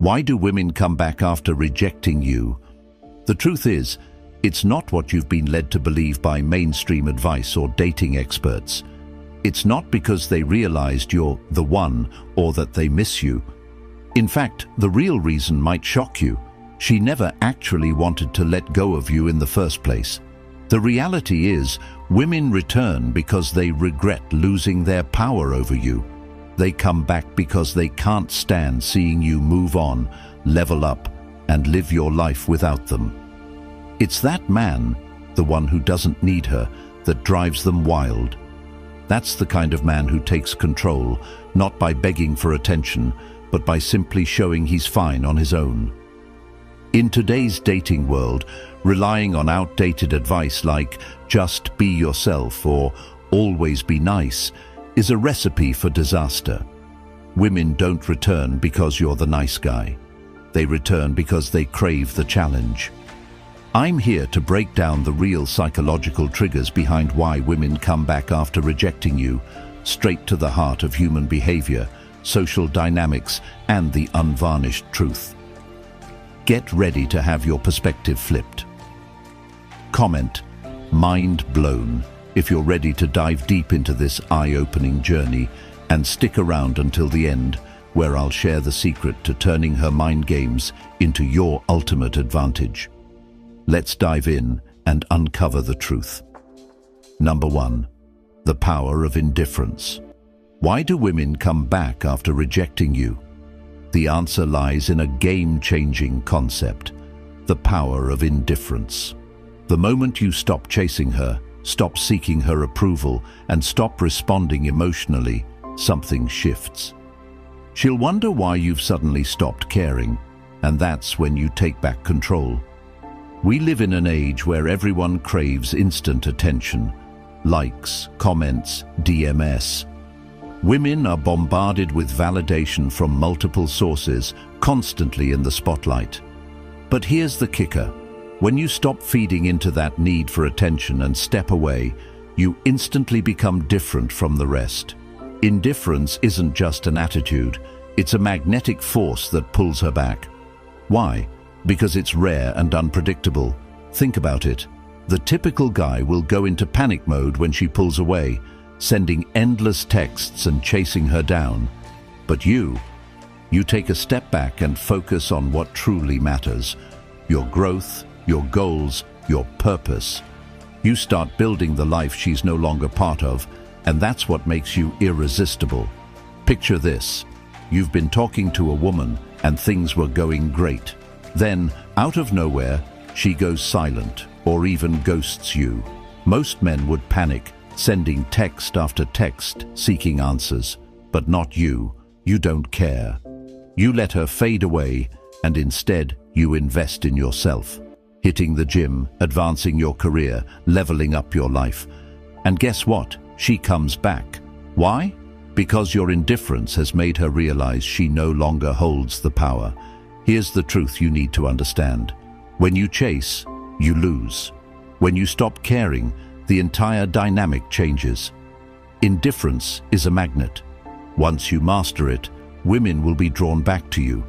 Why do women come back after rejecting you? The truth is, it's not what you've been led to believe by mainstream advice or dating experts. It's not because they realized you're the one or that they miss you. In fact, the real reason might shock you. She never actually wanted to let go of you in the first place. The reality is, women return because they regret losing their power over you. They come back because they can't stand seeing you move on, level up, and live your life without them. It's that man, the one who doesn't need her, that drives them wild. That's the kind of man who takes control, not by begging for attention, but by simply showing he's fine on his own. In today's dating world, relying on outdated advice like just be yourself or always be nice is a recipe for disaster. Women don't return because you're the nice guy. They return because they crave the challenge. I'm here to break down the real psychological triggers behind why women come back after rejecting you, straight to the heart of human behavior, social dynamics, and the unvarnished truth. Get ready to have your perspective flipped. Comment, mind blown, if you're ready to dive deep into this eye-opening journey, and stick around until the end, where I'll share the secret to turning her mind games into your ultimate advantage. Let's dive in and uncover the truth. Number 1. The power of indifference. Why do women come back after rejecting you? The answer lies in a game-changing concept: the power of indifference. The moment you stop chasing her, stop seeking her approval, and stop responding emotionally, something shifts. She'll wonder why you've suddenly stopped caring, and that's when you take back control. We live in an age where everyone craves instant attention. Likes, comments, DMS. Women are bombarded with validation from multiple sources, constantly in the spotlight. But here's the kicker. When you stop feeding into that need for attention and step away, you instantly become different from the rest. Indifference isn't just an attitude, it's a magnetic force that pulls her back. Why? Because it's rare and unpredictable. Think about it. The typical guy will go into panic mode when she pulls away, sending endless texts and chasing her down. But you take a step back and focus on what truly matters: your growth, your goals, your purpose. You start building the life she's no longer part of, and that's what makes you irresistible. Picture this. You've been talking to a woman and things were going great. Then, out of nowhere, she goes silent or even ghosts you. Most men would panic, sending text after text, seeking answers. But not you. You don't care. You let her fade away, and instead you invest in yourself. Hitting the gym, advancing your career, leveling up your life. And guess what? She comes back. Why? Because your indifference has made her realize she no longer holds the power. Here's the truth you need to understand. When you chase, you lose. When you stop caring, the entire dynamic changes. Indifference is a magnet. Once you master it, women will be drawn back to you.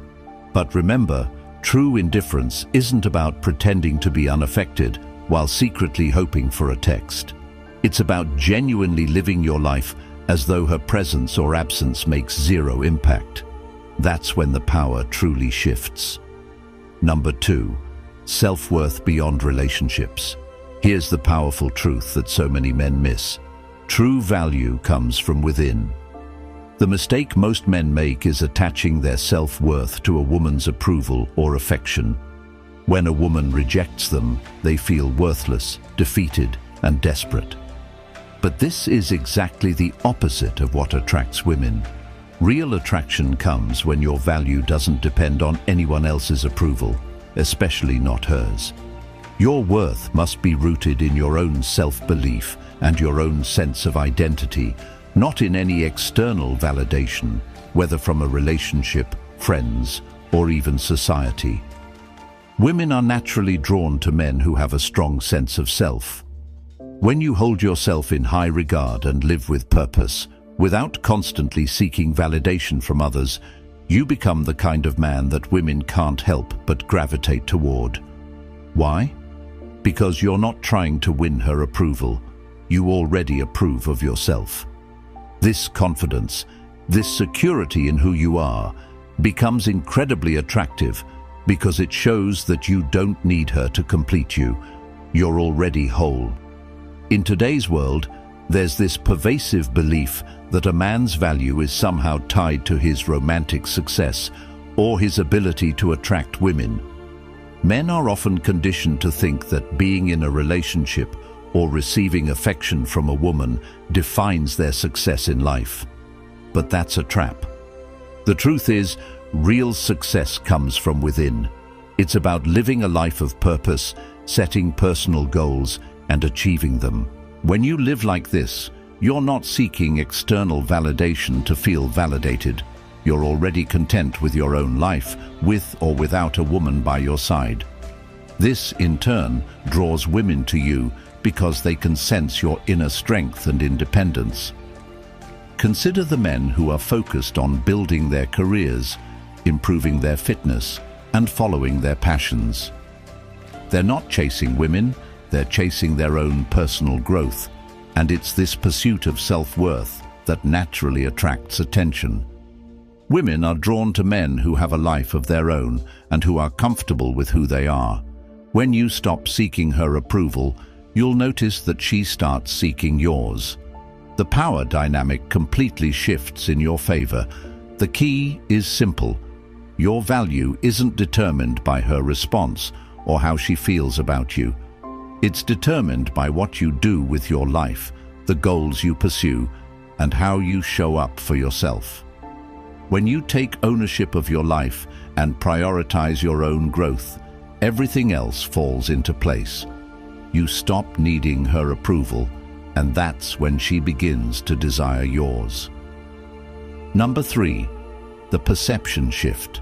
But remember, true indifference isn't about pretending to be unaffected while secretly hoping for a text. It's about genuinely living your life as though her presence or absence makes zero impact. That's when the power truly shifts. Number 2. Self-worth beyond relationships. Here's the powerful truth that so many men miss. True value comes from within. The mistake most men make is attaching their self-worth to a woman's approval or affection. When a woman rejects them, they feel worthless, defeated, and desperate. But this is exactly the opposite of what attracts women. Real attraction comes when your value doesn't depend on anyone else's approval, especially not hers. Your worth must be rooted in your own self-belief and your own sense of identity, not in any external validation, whether from a relationship, friends, or even society. Women are naturally drawn to men who have a strong sense of self. When you hold yourself in high regard and live with purpose, without constantly seeking validation from others, You become the kind of man that women can't help but gravitate toward. Why? Because you're not trying to win her approval. You already approve of yourself. This confidence, this security in who you are, becomes incredibly attractive because it shows that you don't need her to complete you. You're already whole. In today's world, there's this pervasive belief that a man's value is somehow tied to his romantic success or his ability to attract women. Men are often conditioned to think that being in a relationship or receiving affection from a woman defines their success in life. But that's a trap. The truth is, real success comes from within. It's about living a life of purpose, setting personal goals, and achieving them. When you live like this, you're not seeking external validation to feel validated. You're already content with your own life, with or without a woman by your side. This, in turn, draws women to you because they can sense your inner strength and independence. Consider the men who are focused on building their careers, improving their fitness, and following their passions. They're not chasing women, they're chasing their own personal growth, and it's this pursuit of self-worth that naturally attracts attention. Women are drawn to men who have a life of their own and who are comfortable with who they are. When you stop seeking her approval, you'll notice that she starts seeking yours. The power dynamic completely shifts in your favor. The key is simple. Your value isn't determined by her response or how she feels about you. It's determined by what you do with your life, the goals you pursue, and how you show up for yourself. When you take ownership of your life and prioritize your own growth, everything else falls into place. You stop needing her approval, and that's when she begins to desire yours. Number 3, the perception shift.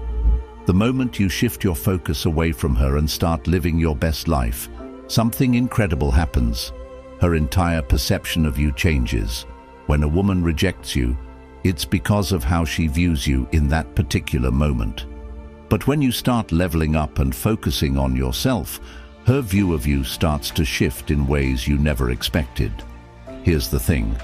The moment you shift your focus away from her and start living your best life, something incredible happens. Her entire perception of you changes. When a woman rejects you, it's because of how she views you in that particular moment. But when you start leveling up and focusing on yourself, her view of you starts to shift in ways you never expected. Here's the thing.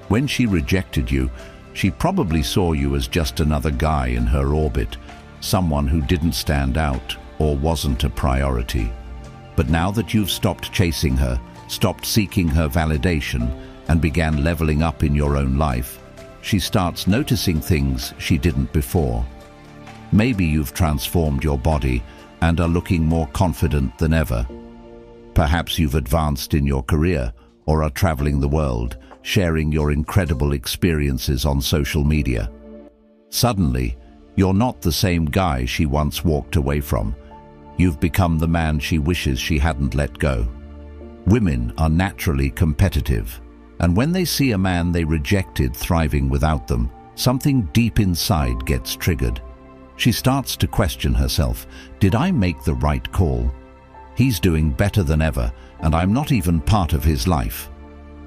When she rejected you, she probably saw you as just another guy in her orbit, someone who didn't stand out or wasn't a priority. But now that you've stopped chasing her, stopped seeking her validation, and began leveling up in your own life, she starts noticing things she didn't before. Maybe you've transformed your body and are looking more confident than ever. Perhaps you've advanced in your career or are traveling the world, sharing your incredible experiences on social media. Suddenly, you're not the same guy she once walked away from. You've become the man she wishes she hadn't let go. Women are naturally competitive, and when they see a man they rejected thriving without them, something deep inside gets triggered. She starts to question herself. Did I make the right call? He's doing better than ever, and I'm not even part of his life.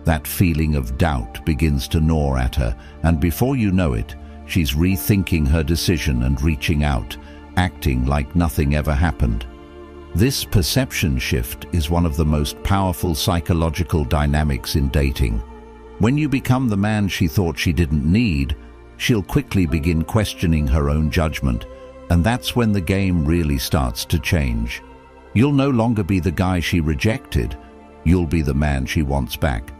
That feeling of doubt begins to gnaw at her, and before you know it, she's rethinking her decision and reaching out, acting like nothing ever happened. This perception shift is one of the most powerful psychological dynamics in dating. When you become the man she thought she didn't need, she'll quickly begin questioning her own judgment, and that's when the game really starts to change. You'll no longer be the guy she rejected, you'll be the man she wants back.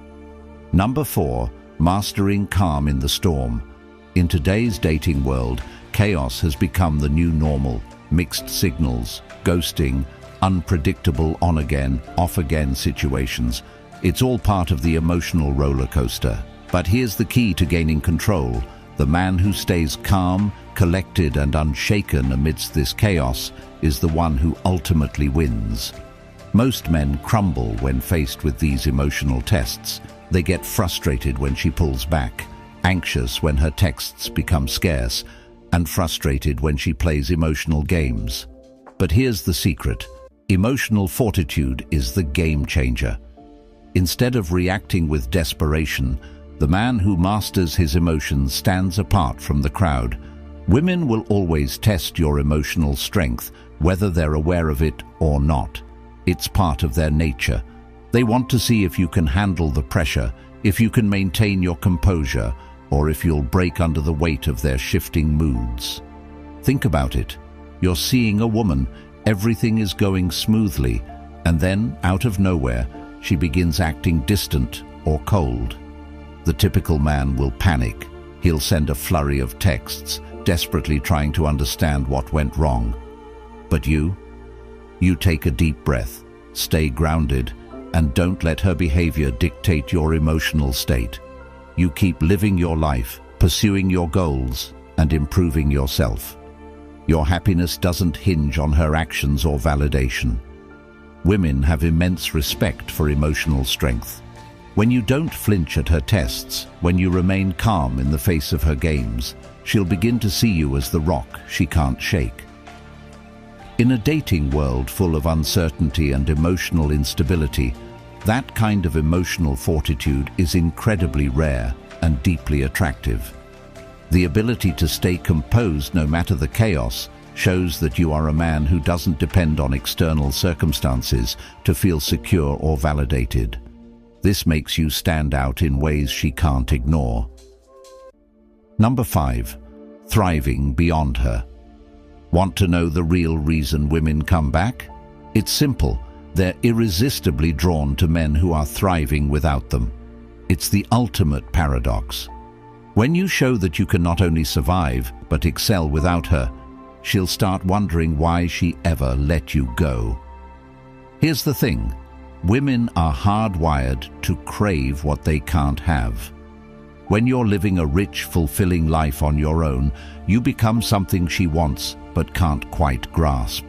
Number 4, mastering calm in the storm. In today's dating world, chaos has become the new normal. Mixed signals, ghosting, unpredictable on-again, off-again situations. It's all part of the emotional roller coaster. But here's the key to gaining control. The man who stays calm, collected, and unshaken amidst this chaos is the one who ultimately wins. Most men crumble when faced with these emotional tests. They get frustrated when she pulls back, anxious when her texts become scarce, and frustrated when she plays emotional games. But here's the secret. Emotional fortitude is the game changer. Instead of reacting with desperation, the man who masters his emotions stands apart from the crowd. Women will always test your emotional strength, whether they're aware of it or not. It's part of their nature. They want to see if you can handle the pressure, if you can maintain your composure, or if you'll break under the weight of their shifting moods. Think about it. You're seeing a woman, everything is going smoothly, and then, out of nowhere, she begins acting distant or cold. The typical man will panic. He'll send a flurry of texts, desperately trying to understand what went wrong. But you take a deep breath, stay grounded, and don't let her behavior dictate your emotional state. You keep living your life, pursuing your goals, and improving yourself. Your happiness doesn't hinge on her actions or validation. Women have immense respect for emotional strength. When you don't flinch at her tests, when you remain calm in the face of her games, she'll begin to see you as the rock she can't shake. In a dating world full of uncertainty and emotional instability, that kind of emotional fortitude is incredibly rare and deeply attractive. The ability to stay composed no matter the chaos shows that you are a man who doesn't depend on external circumstances to feel secure or validated. This makes you stand out in ways she can't ignore. Number 5. Thriving beyond her. Want to know the real reason women come back? It's simple. They're irresistibly drawn to men who are thriving without them. It's the ultimate paradox. When you show that you can not only survive, but excel without her, she'll start wondering why she ever let you go. Here's the thing. Women are hardwired to crave what they can't have. When you're living a rich, fulfilling life on your own, you become something she wants but can't quite grasp.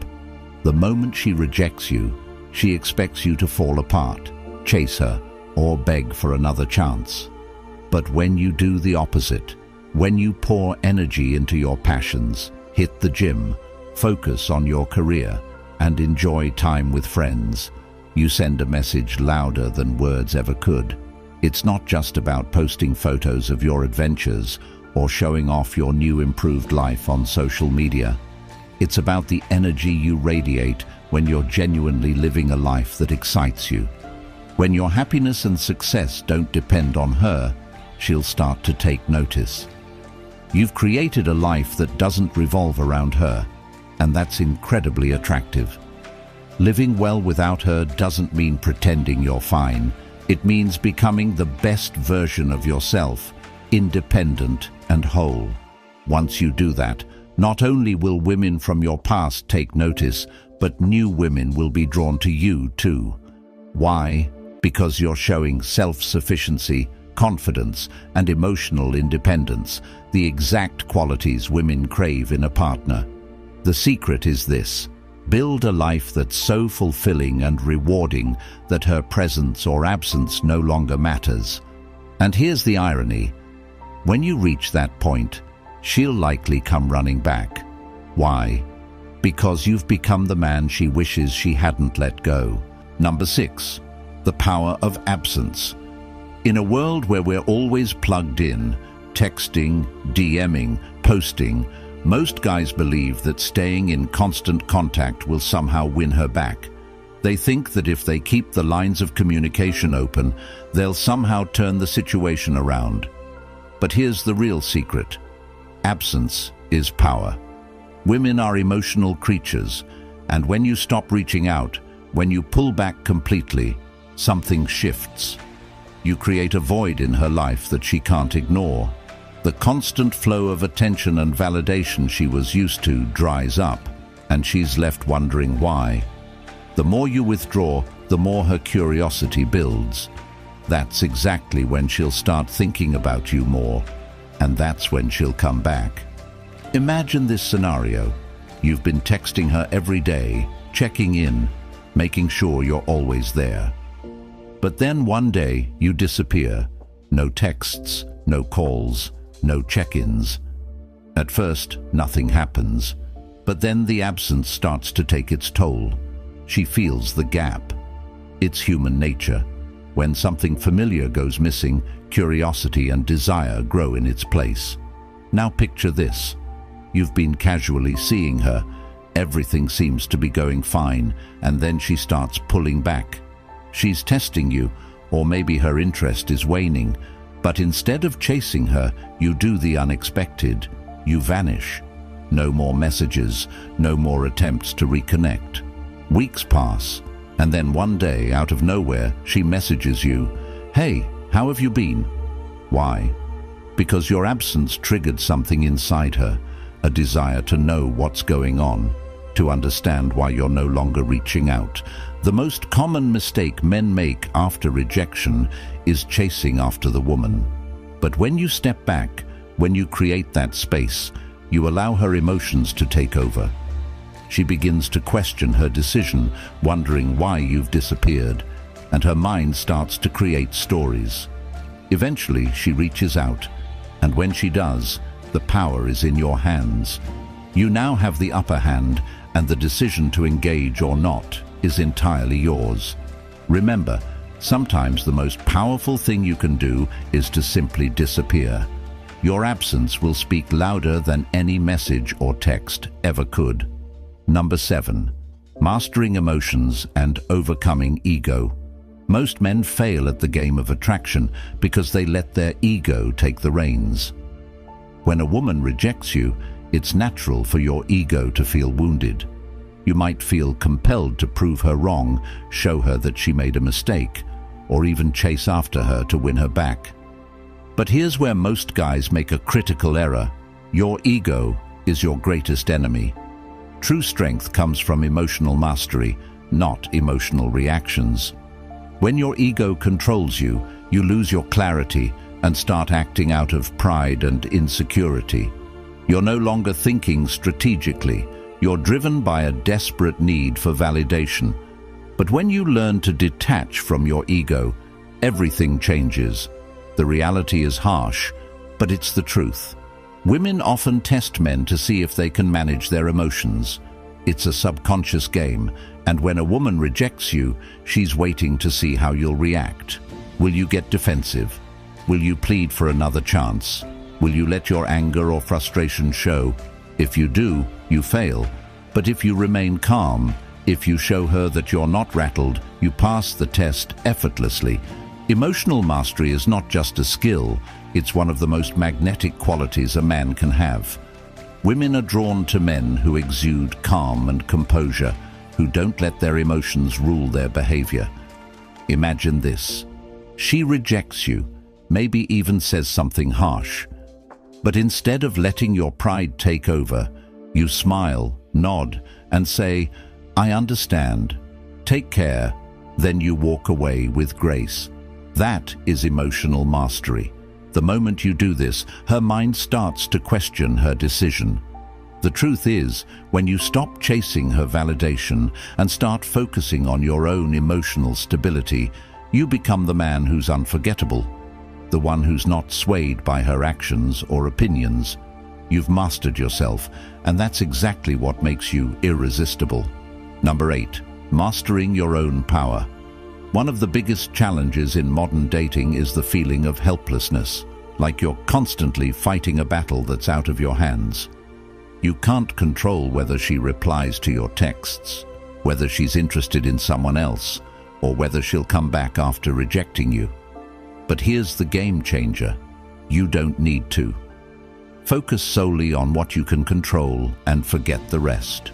The moment she rejects you, she expects you to fall apart, chase her, or beg for another chance. But when you do the opposite, when you pour energy into your passions, hit the gym, focus on your career, and enjoy time with friends, you send a message louder than words ever could. It's not just about posting photos of your adventures or showing off your new improved life on social media. It's about the energy you radiate when you're genuinely living a life that excites you. When your happiness and success don't depend on her, she'll start to take notice. You've created a life that doesn't revolve around her, and that's incredibly attractive. Living well without her doesn't mean pretending you're fine. It means becoming the best version of yourself, independent and whole. Once you do that, not only will women from your past take notice, but new women will be drawn to you too. Why? Because you're showing self-sufficiency, confidence, and emotional independence, the exact qualities women crave in a partner. The secret is this: build a life that's so fulfilling and rewarding that her presence or absence no longer matters. And here's the irony. When you reach that point, she'll likely come running back. Why? Because you've become the man she wishes she hadn't let go. Number 6. The power of absence. In a world where we're always plugged in, texting, DMing, posting, most guys believe that staying in constant contact will somehow win her back. They think that if they keep the lines of communication open, they'll somehow turn the situation around. But here's the real secret. Absence is power. Women are emotional creatures, and when you stop reaching out, when you pull back completely, something shifts. You create a void in her life that she can't ignore. The constant flow of attention and validation she was used to dries up, and she's left wondering why. The more you withdraw, the more her curiosity builds. That's exactly when she'll start thinking about you more, and that's when she'll come back. Imagine this scenario. You've been texting her every day, checking in, making sure you're always there. But then one day you disappear. No texts, no calls, no check-ins. At first, nothing happens, but then the absence starts to take its toll. She feels the gap. It's human nature. When something familiar goes missing, curiosity and desire grow in its place. Now picture this. You've been casually seeing her. Everything seems to be going fine, and then she starts pulling back. She's testing you, or maybe her interest is waning. But instead of chasing her, you do the unexpected. You vanish. No more messages, no more attempts to reconnect. Weeks pass, and then one day, out of nowhere, she messages you, "Hey, how have you been?" Why? Because your absence triggered something inside her, a desire to know what's going on, to understand why you're no longer reaching out. The most common mistake men make after rejection is chasing after the woman. But when you step back, when you create that space, you allow her emotions to take over. She begins to question her decision, wondering why you've disappeared, and her mind starts to create stories. Eventually, she reaches out, and when she does, the power is in your hands. You now have the upper hand, and the decision to engage or not is entirely yours. Remember, sometimes the most powerful thing you can do is to simply disappear. Your absence will speak louder than any message or text ever could. Number 7. Mastering emotions and overcoming ego. Most men fail at the game of attraction because they let their ego take the reins. When a woman rejects you, it's natural for your ego to feel wounded. You might feel compelled to prove her wrong, show her that she made a mistake, or even chase after her to win her back. But here's where most guys make a critical error. Your ego is your greatest enemy. True strength comes from emotional mastery, not emotional reactions. When your ego controls you, you lose your clarity and start acting out of pride and insecurity. You're no longer thinking strategically. You're driven by a desperate need for validation. But when you learn to detach from your ego, everything changes. The reality is harsh, but it's the truth. Women often test men to see if they can manage their emotions. It's a subconscious game, and when a woman rejects you, she's waiting to see how you'll react. Will you get defensive? Will you plead for another chance? Will you let your anger or frustration show? If you do, you fail. But if you remain calm, if you show her that you're not rattled, you pass the test effortlessly. Emotional mastery is not just a skill, it's one of the most magnetic qualities a man can have. Women are drawn to men who exude calm and composure, who don't let their emotions rule their behavior. Imagine this. She rejects you, maybe even says something harsh. But instead of letting your pride take over, you smile, nod, and say, "I understand. Take care." Then you walk away with grace. That is emotional mastery. The moment you do this, her mind starts to question her decision. The truth is, when you stop chasing her validation and start focusing on your own emotional stability, you become the man who's unforgettable, the one who's not swayed by her actions or opinions. You've mastered yourself, and that's exactly what makes you irresistible. Number 8. Mastering your own power. One of the biggest challenges in modern dating is the feeling of helplessness, like you're constantly fighting a battle that's out of your hands. You can't control whether she replies to your texts, whether she's interested in someone else, or whether she'll come back after rejecting you. But here's the game changer. You don't need to. Focus solely on what you can control and forget the rest.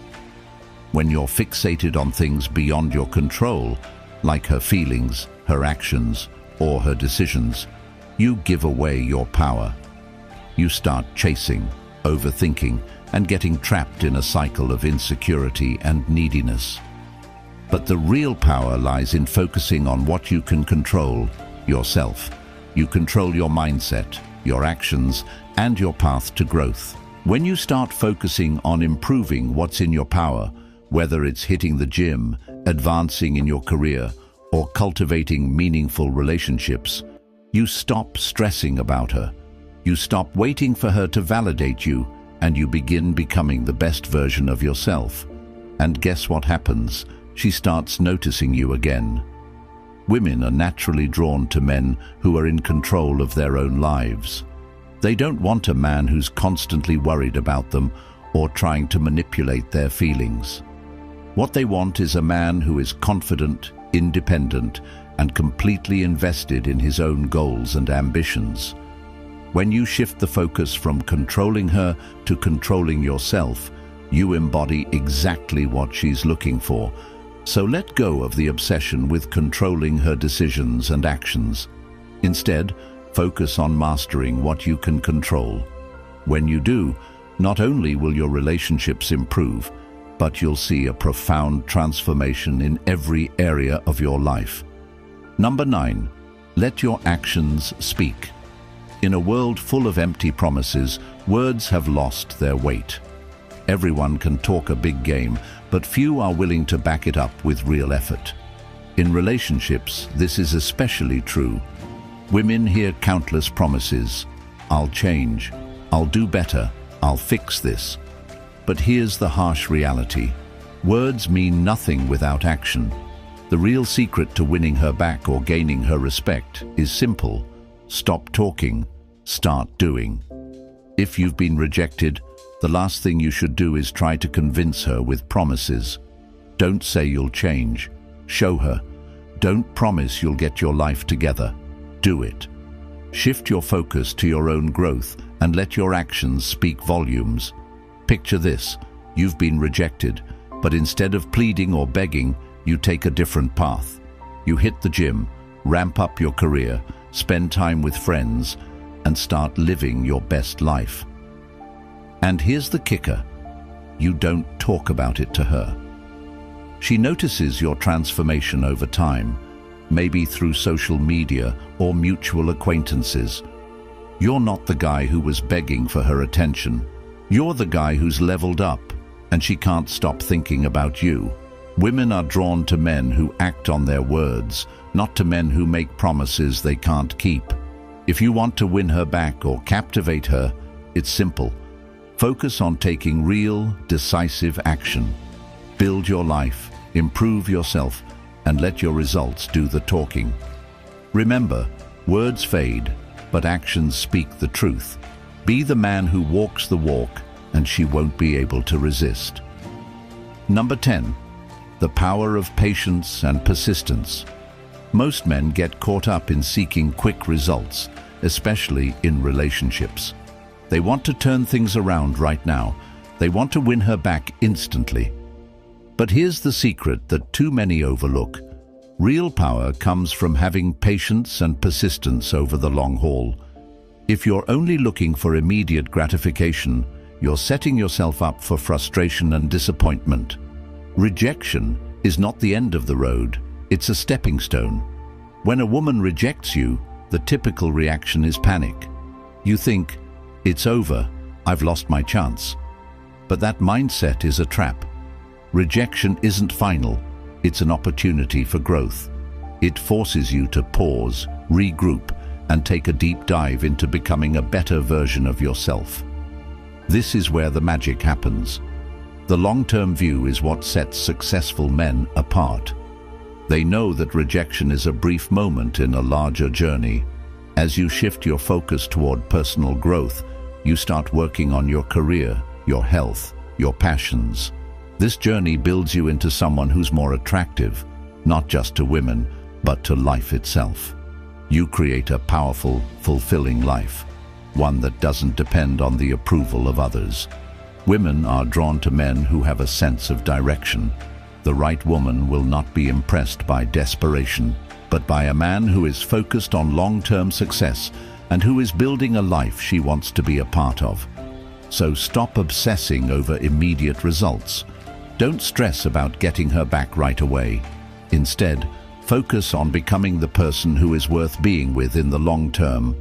When you're fixated on things beyond your control, like her feelings, her actions, or her decisions, you give away your power. You start chasing, overthinking, and getting trapped in a cycle of insecurity and neediness. But the real power lies in focusing on what you can control, yourself. You control your mindset, your actions, and your path to growth. When you start focusing on improving what's in your power, whether it's hitting the gym, advancing in your career, or cultivating meaningful relationships, you stop stressing about her. You stop waiting for her to validate you, and you begin becoming the best version of yourself. And guess what happens? She starts noticing you again. Women are naturally drawn to men who are in control of their own lives. They don't want a man who's constantly worried about them or trying to manipulate their feelings. What they want is a man who is confident, independent, and completely invested in his own goals and ambitions. When you shift the focus from controlling her to controlling yourself, you embody exactly what she's looking for. So let go of the obsession with controlling her decisions and actions. Instead, focus on mastering what you can control. When you do, not only will your relationships improve, but you'll see a profound transformation in every area of your life. Number 9, let your actions speak. In a world full of empty promises, words have lost their weight. Everyone can talk a big game, but few are willing to back it up with real effort. In relationships, this is especially true. Women hear countless promises. I'll change. I'll do better. I'll fix this. But here's the harsh reality. Words mean nothing without action. The real secret to winning her back or gaining her respect is simple. Stop talking. Start doing. If you've been rejected, the last thing you should do is try to convince her with promises. Don't say you'll change. Show her. Don't promise you'll get your life together. Do it. Shift your focus to your own growth and let your actions speak volumes. Picture this. You've been rejected, but instead of pleading or begging, you take a different path. You hit the gym, ramp up your career, spend time with friends, and start living your best life. And here's the kicker. You don't talk about it to her. She notices your transformation over time, maybe through social media or mutual acquaintances. You're not the guy who was begging for her attention. You're the guy who's leveled up, and she can't stop thinking about you. Women are drawn to men who act on their words, not to men who make promises they can't keep. If you want to win her back or captivate her, it's simple. Focus on taking real, decisive action. Build your life, improve yourself, and let your results do the talking. Remember, words fade, but actions speak the truth. Be the man who walks the walk, and she won't be able to resist. Number 10. The power of patience and persistence. Most men get caught up in seeking quick results, especially in relationships. They want to turn things around right now. They want to win her back instantly. But here's the secret that too many overlook. Real power comes from having patience and persistence over the long haul. If you're only looking for immediate gratification, you're setting yourself up for frustration and disappointment. Rejection is not the end of the road, it's a stepping stone. When a woman rejects you, the typical reaction is panic. You think, it's over, I've lost my chance. But that mindset is a trap. Rejection isn't final, it's an opportunity for growth. It forces you to pause, regroup, and take a deep dive into becoming a better version of yourself. This is where the magic happens. The long-term view is what sets successful men apart. They know that rejection is a brief moment in a larger journey. As you shift your focus toward personal growth, you start working on your career, your health, your passions. This journey builds you into someone who's more attractive, not just to women, but to life itself. You create a powerful, fulfilling life, one that doesn't depend on the approval of others. Women are drawn to men who have a sense of direction. The right woman will not be impressed by desperation, but by a man who is focused on long-term success and who is building a life she wants to be a part of. So stop obsessing over immediate results. Don't stress about getting her back right away. Instead, focus on becoming the person who is worth being with in the long term.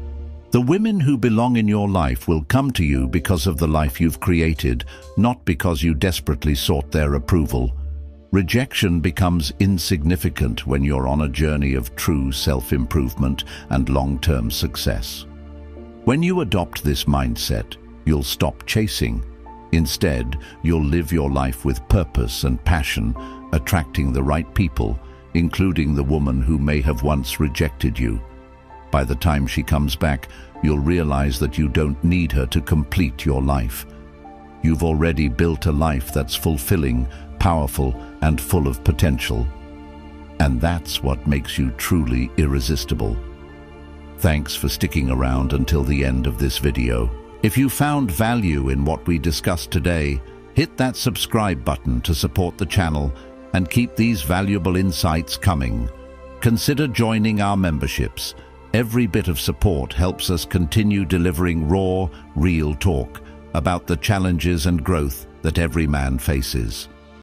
The women who belong in your life will come to you because of the life you've created, not because you desperately sought their approval. Rejection becomes insignificant when you're on a journey of true self-improvement and long-term success. When you adopt this mindset, you'll stop chasing. Instead, you'll live your life with purpose and passion, attracting the right people, including the woman who may have once rejected you. By the time she comes back, you'll realize that you don't need her to complete your life. you've already built a life that's fulfilling, powerful, and full of potential. And that's what makes you truly irresistible. Thanks for sticking around until the end of this video. If you found value in what we discussed today, hit that subscribe button to support the channel and keep these valuable insights coming. Consider joining our memberships. Every bit of support helps us continue delivering raw, real talk about the challenges and growth that every man faces.